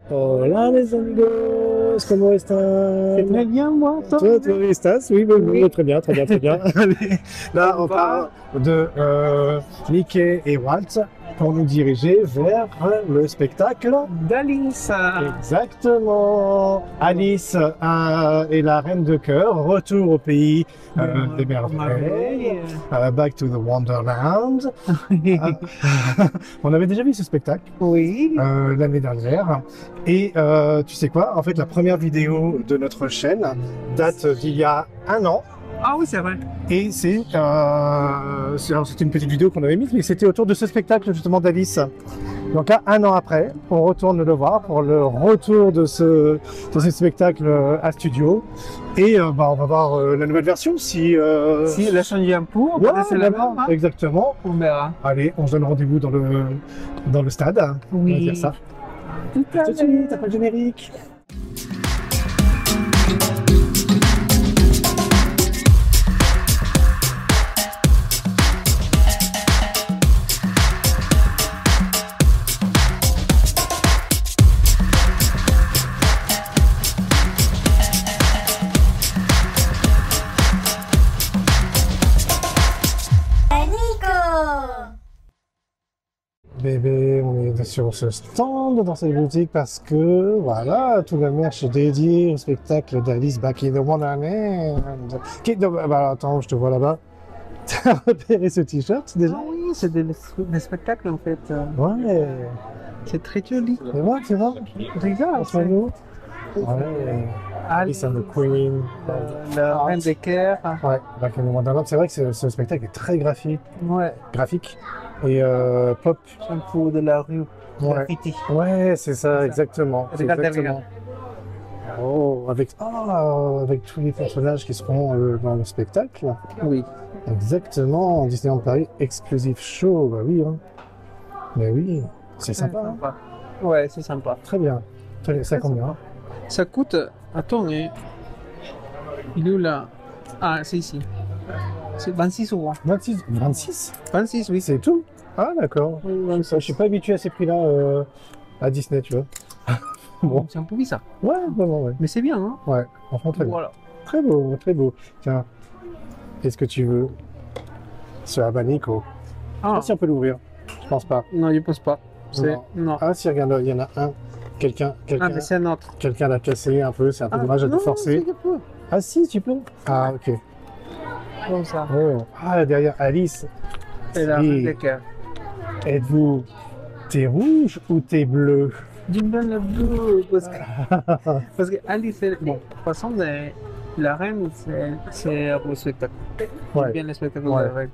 Hola les amigos, ¿cómo están? Très bien, moi, toi. Toi, estás? Oui, oui, très bien, très bien, très bien. Allez, là, on parle de Mickey et Walt pour nous diriger vers le spectacle. d'Alice. Exactement. Alice et la Reine de Cœur, retour au pays des merveilles, Back to the Wonderland. On avait déjà vu ce spectacle Oui. l'année dernière. Et tu sais quoi? En fait, la première vidéo de notre chaîne date d'il y a un an. Ah oui, c'est vrai. Et c'était une petite vidéo qu'on avait mise, mais c'était autour de ce spectacle justement d'Alice. Donc là, un an après, on retourne le voir pour le retour de ce spectacle à studio. Et on va voir la nouvelle version si... Si elle a changé un peu, on Ouais, va laisser la voilà, même. Hein. exactement. On verra. Allez, on se donne rendez-vous dans le stade. On va dire ça. Tout à Tout de suite, après le générique. Bébé, on est sur ce stand dans cette boutique parce que voilà, tout le merch est dédié au spectacle d'Alice Back in the Wonderland. Bah, attends, je te vois là-bas. T'as repéré ce t-shirt déjà? Ah oui, c'est des spectacles en fait. Ouais, C'est très joli. c'est vrai. Regarde, Entre nous. Ouais. Alice and the Queen. la Reine des Cœurs. Ouais, Back in the Wonderland. C'est vrai que ce spectacle est très graphique et pop. Un peu de la rue. Ouais. Graffiti. Ouais, c'est ça, exactement. C'est Regarde exactement. Oh, avec tous les personnages qui seront dans le spectacle. Oui. Exactement, Disneyland Paris Exclusive Show. Bah oui, hein. Mais oui, c'est sympa. Hein. Ouais, c'est sympa. Très bien. Ça combien? Ça coûte. Attends, il est où là? Ah, c'est ici. C'est 26 euros. 26? 26? 26, oui. C'est tout? Ah, d'accord. Oui, Je suis pas habitué à ces prix-là à Disney, tu vois. Bon. C'est un peu bizarre. Ouais, vraiment, ouais. Mais c'est bien, hein? Ouais, franchement, très bien. Voilà. Très beau, très beau. Tiens, qu'est-ce que tu veux? Ce abanico. Je sais Ah, pas si on peut l'ouvrir. Je pense pas. non, je pense pas. C'est... Non. Ah, si, regarde, il y en a un. Ah, mais c'est un autre. Quelqu'un l'a cassé un peu, c'est un peu dommage à te forcer. Non, peux. Ah, si, tu peux. Ah, ok. Comme ça. Oh. Ah, derrière Alice. Et la Si. Reine des Cœurs. Êtes-vous thé rouge ou thé bleu? J'aime bien le bleu parce que Alice, bon, de toute façon, la reine, c'est un spectacle. Ouais. J'aime bien le spectacle Ouais. de la reine.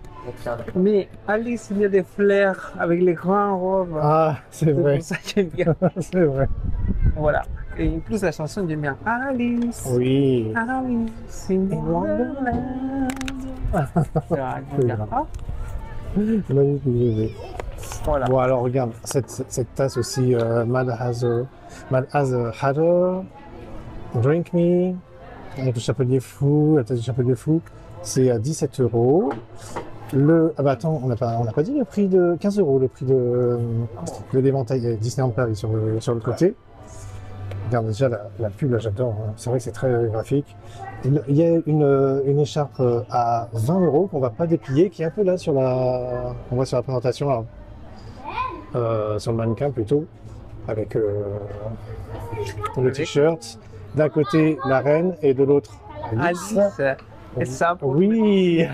Mais Alice, il y a des fleurs avec les grandes robes. Ah, c'est C'est vrai. pour ça que j'aime bien. C'est vrai. Voilà. Et en plus, la chanson, j'aime bien. Alice. Oui. Alice in Wonderland. Ah, j'aime bien. Ah, Magnifique bébé. voilà. Bon, alors regarde, cette tasse aussi, Mad as a Hatter, Drink Me, avec le chapelier fou, la tasse du chapelier fou, c'est à 17 €. Ah bah attends, on n'a pas dit le prix de 15 €, le prix de l'éventail Disneyland Paris sur le côté. Regarde déjà la pub, là j'adore, hein. C'est vrai que c'est très graphique. Il y a une écharpe à 20 € qu'on va pas déplier, qui est un peu là on voit sur la présentation, alors, sur le mannequin plutôt, avec le t-shirt. D'un côté la reine et de l'autre Alice. Alice. Et ça, pour... Oui.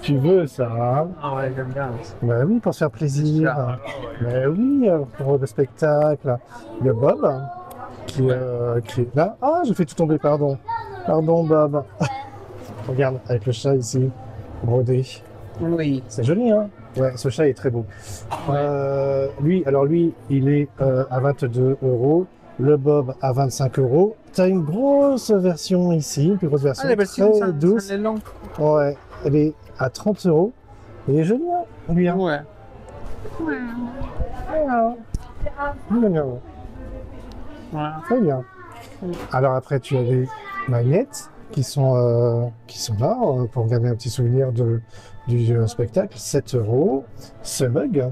Tu veux ça, hein? Ah ouais, j'aime bien. Bah oui, pour se faire plaisir. Bah oui, pour le spectacle. Le Bob qui est là. Ah, je fais tout tomber, pardon. Pardon, Bob. Regarde, avec le chat ici, brodé. Oui. C'est joli, hein? Ouais, ce chat est très beau. Lui, il est à 22 €. Le Bob à 25 €. T'as une grosse version ici, une plus grosse version, Ah, la version, très ça douce. est long. Ouais, elle est à 30 €. Il est joli, hein, lui, hein. Ouais. Mignon. Voilà. Très bien. Alors après, tu as des magnettes qui sont là pour garder un petit souvenir du spectacle. 7 €. Ce mug.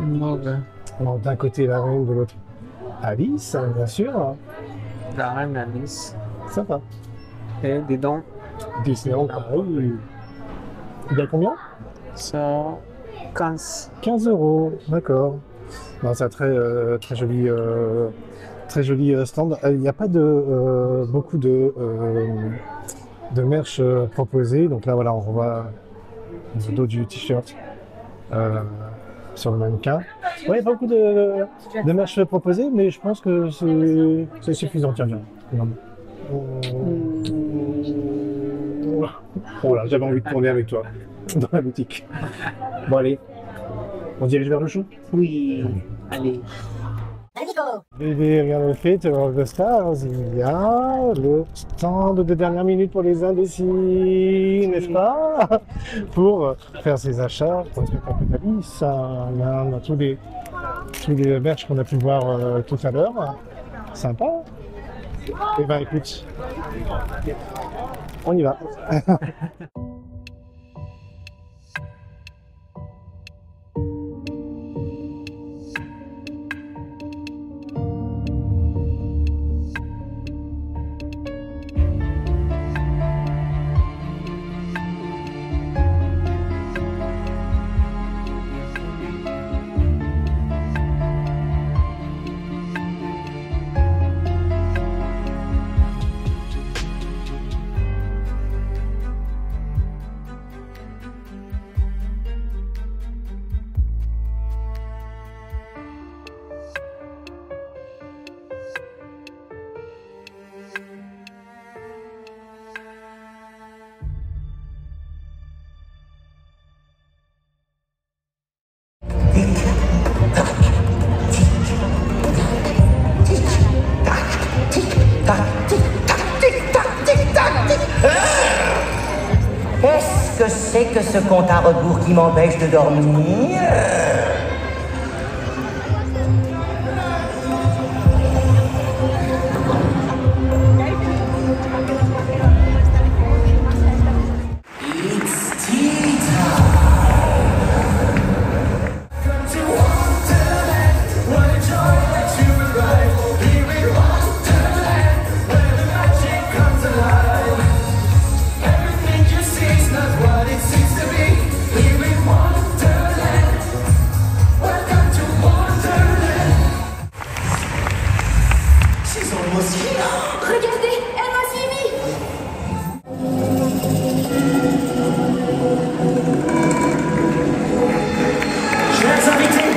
Mauve. Alors, d'un côté la reine, de l'autre Alice, bien sûr. La reine Alice. Sympa. Et dedans, Disneyland Paris. Il y a combien? ça 15. 15 €, d'accord. Non, c'est un très joli stand. Il n'y a pas de beaucoup de merch proposé. Donc là, voilà, on voit le dos du t-shirt sur le mannequin. Ouais, il n'y a pas beaucoup de merch proposé, mais je pense que c'est suffisant. Tiens, viens. Non. Voilà, j'avais envie de tourner avec toi dans la boutique. Bon, allez, on dirige vers le show. Oui, allez. Bébé, regarde le fait, of the Stars, il y a le stand de dernière minute pour les indécis, n'est-ce pas? Pour faire ses achats pour le spectacle d'Alice. On a tous les merch qu'on a pu voir tout à l'heure. Sympa. Eh ben écoute, on y va. Qu'est-ce que c'est que ce compte à rebours qui m'empêche de dormir? It's tea time. Regardez, elle m'a suivi. Chers invités,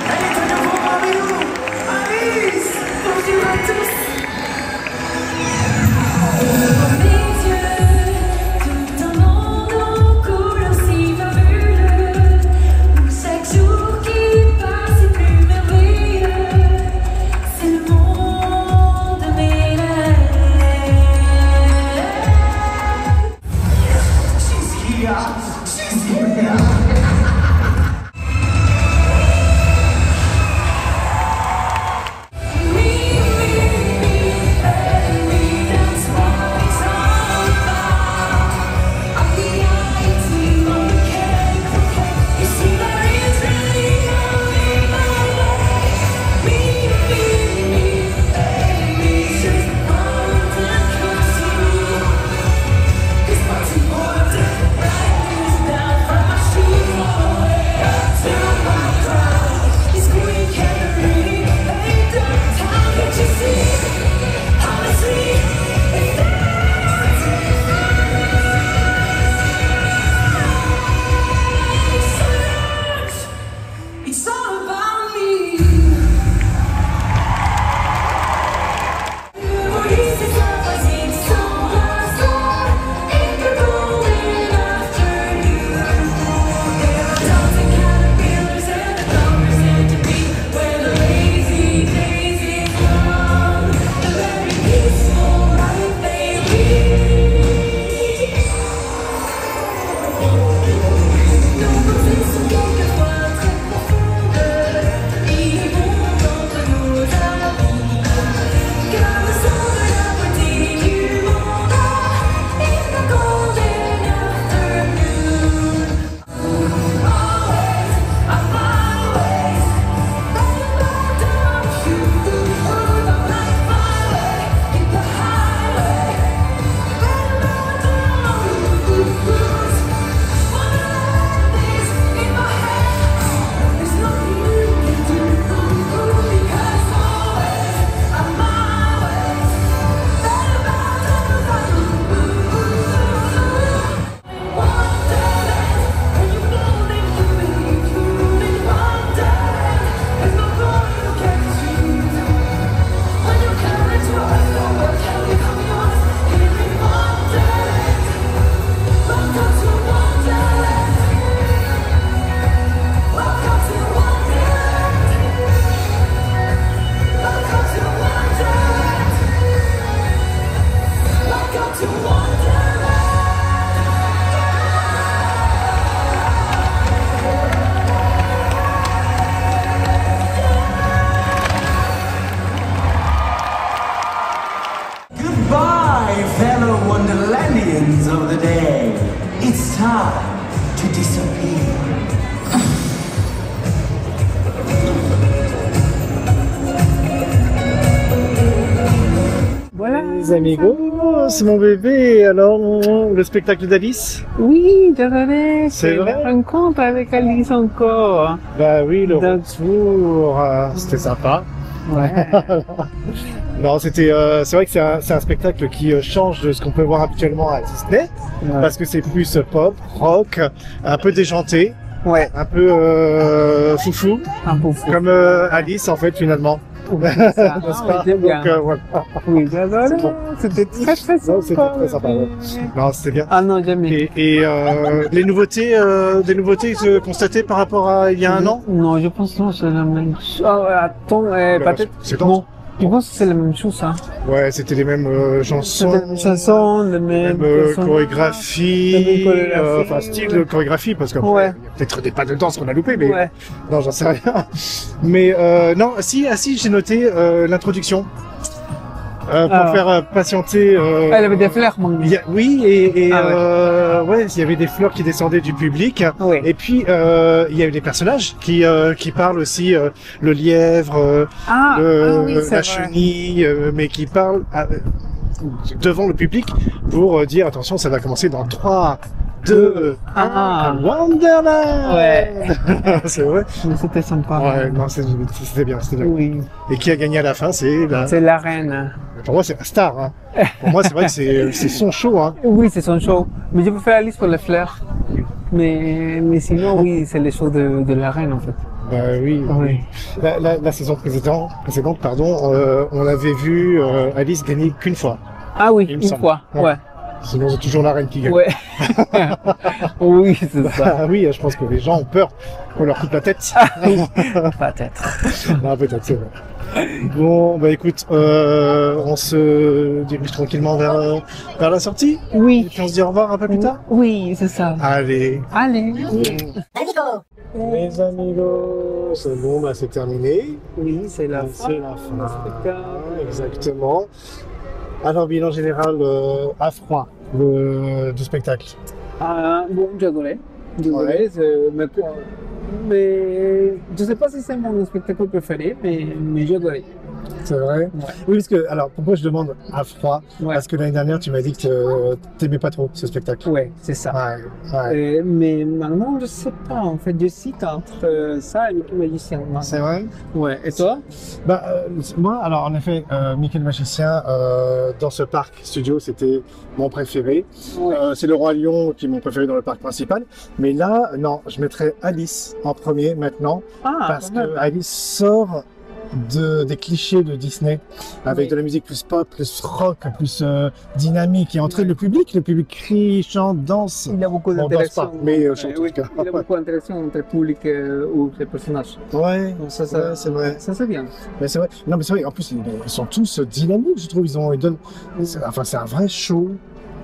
elle est de nouveau parmi nous, Alice! Bonjour à tous. Dans mes yeux, tout un monde en couleur si fabuleux, où chaque jour qui passe est plus merveilleux. C'est le monde de mes rêves. It's time to disappear. Voilà. Les amigos, c'est mon bébé. Alors, le spectacle d'Alice? Oui, désolé, C'est c'est vrai la rencontre avec Alice encore. Bah oui, le Donc- retour, c'était sympa. Ouais. Non, c'était, c'est vrai que c'est un spectacle qui change de ce qu'on peut voir habituellement à Disney, parce que c'est plus pop, rock, un peu déjanté, Ouais, un peu foufou, un peu fou. comme Alice en fait finalement. Ça, N'est-ce pas? c'était bien. Donc, voilà. Oui, désolé, C'est bon. c'était très très sympa. Non, c'était très sympa, ouais. Non, c'était bien. Ah non, jamais. Et les nouveautés, des nouveautés constatées par rapport à il y a un an? Non, je pense que non, c'est la même chose. Ah, ouais, attends, peut-être. c'est Non, je pense que c'est la même chose, hein. Ouais, c'était les mêmes chansons. C'était les mêmes chansons, les mêmes personnages. chorégraphie, La même chorégraphie, enfin style de chorégraphie, parce qu'après, Ouais. il y a peut-être des pas de danse qu'on a loupé, mais Ouais. non, j'en sais rien. Mais non, si, j'ai noté l'introduction pour Alors. faire patienter. Ah, il avait des fleurs, mon il y a- oui, et Ah ouais, il y avait des fleurs qui descendaient du public. Oui. Et puis il y avait des personnages qui parlent aussi, le lièvre, Ah, oui, c'est la vrai. chenille, mais qui parlent devant le public pour dire attention, ça va commencer dans 3, 2, 1, Ah. Wonderland. Ouais. C'est vrai. Mais c'était sympa. Ouais, non, c'était bien, c'était bien. Oui, Et qui a gagné à la fin, c'est c'est la reine. pour moi, c'est la star. Hein. Pour moi, c'est vrai que c'est son show. Hein. Oui, c'est son show. Mais je préfère Alice pour les fleurs. Mais sinon, oui, c'est le show de la reine, en fait. Bah oui. Oui. La saison précédente, pardon, on avait vu Alice gagner qu'une fois. Ah oui, Il me une semble. fois. Ouais. Ouais. Sinon, c'est toujours la reine qui gagne. Ouais. Oui, c'est ça. Ah oui, je pense que les gens ont peur qu'on leur coupe la tête. Peut-être. Non, peut-être, c'est vrai. Bon, bah écoute, on se dirige tranquillement vers la sortie. Et Oui. puis on se dit au revoir un peu plus tard. Oui, c'est ça. Allez. Allez. Les amigos, c'est bon, bah c'est terminé. Oui, c'est la fin. C'est la fin. Spectacle. Exactement. Alors, bilan général à froid du spectacle. Ah, bon, j'ai adoré. Ouais. Mais je sais pas si c'est mon spectacle préféré, mais j'ai adoré. C'est vrai? Ouais. Oui, parce que, alors, pourquoi je demande à froid? Ouais. Parce que l'année dernière, tu m'as dit que t'aimais pas trop ce spectacle. Ouais, c'est ça. Ouais. Mais maintenant, je sais pas. En fait, je cite entre ça et Mickey Magicien. C'est vrai? Ouais. Et toi? Bah, moi, alors, en effet, Mickey le Magicien, dans ce parc studio, c'était mon préféré. Ouais. C'est le Roi Lion qui est mon préféré dans le parc principal. Mais là, non, je mettrais Alice en premier maintenant. Parce quand même. que Alice sort des clichés de Disney avec Oui. de la musique plus pop, plus rock, plus dynamique et entraîne le public crie, chante, danse. Il y a beaucoup Bon, d'interaction. danse pas, mais chante en oui, tout cas. il y a beaucoup d'interaction entre le public ou les personnages. Ouais, Donc ouais, c'est vrai. Ça, c'est bien. Mais c'est vrai. Non, mais c'est vrai. En plus, ils sont tous dynamiques, je trouve. Ils donnent. Enfin, c'est un vrai show.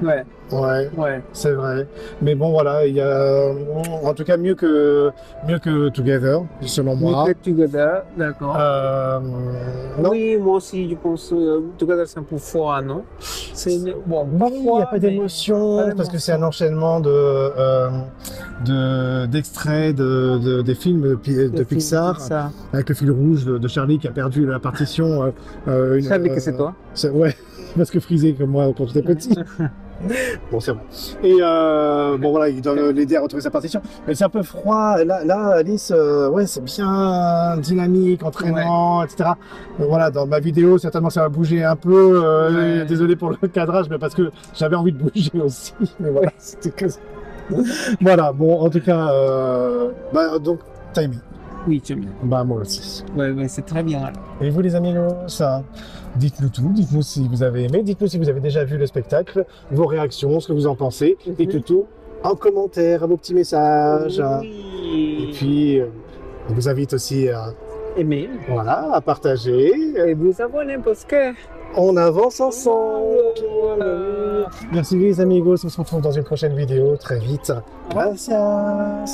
Ouais, Ouais, ouais. c'est vrai. Mais bon, voilà, il y a, en tout cas, mieux que Together, selon moi. Get Together, d'accord. Non. Oui, moi aussi, je pense Together, c'est un peu froid, non? C'est bon, pas Oui, il n'y froid, a pas mais- d'émotion, pas parce que c'est un enchaînement d'extraits des films de le Pixar, film, ça. avec le fil rouge de Charlie qui a perdu la partition. Charlie, que c'est toi? Ouais, parce que frisé comme moi quand j'étais petit. Bon, c'est vrai. Et bon, voilà, il doit l'aider à retrouver sa partition. Mais c'est un peu froid. Là Alice, ouais, c'est bien dynamique, entraînant, etc. Voilà, dans ma vidéo, certainement, ça va bouger un peu. Ouais. Désolé pour le cadrage, mais parce que j'avais envie de bouger aussi. Mais voilà, c'était que ça. Voilà, bon, en tout cas, bah, donc, t'as aimé. Oui, tu bien. Bah, moi aussi. Ouais, c'est très bien. alors. Et vous, les amis, ça, dites-nous tout. Dites-nous si vous avez aimé. Dites-nous si vous avez déjà vu le spectacle, vos réactions, ce que vous en pensez. Dites-nous tout en commentaire, à vos petits messages. Et Oui. puis, on vous invite aussi à, Aimer. voilà, à partager. Et vous abonner parce que. On avance ensemble. Voilà. Merci les amigos. On se retrouve dans une prochaine vidéo très vite. Gracias.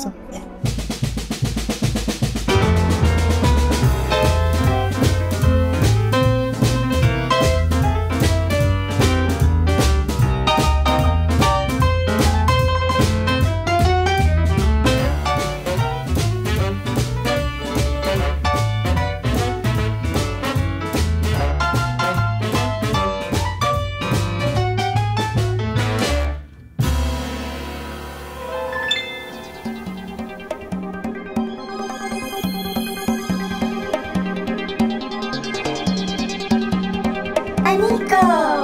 Nico.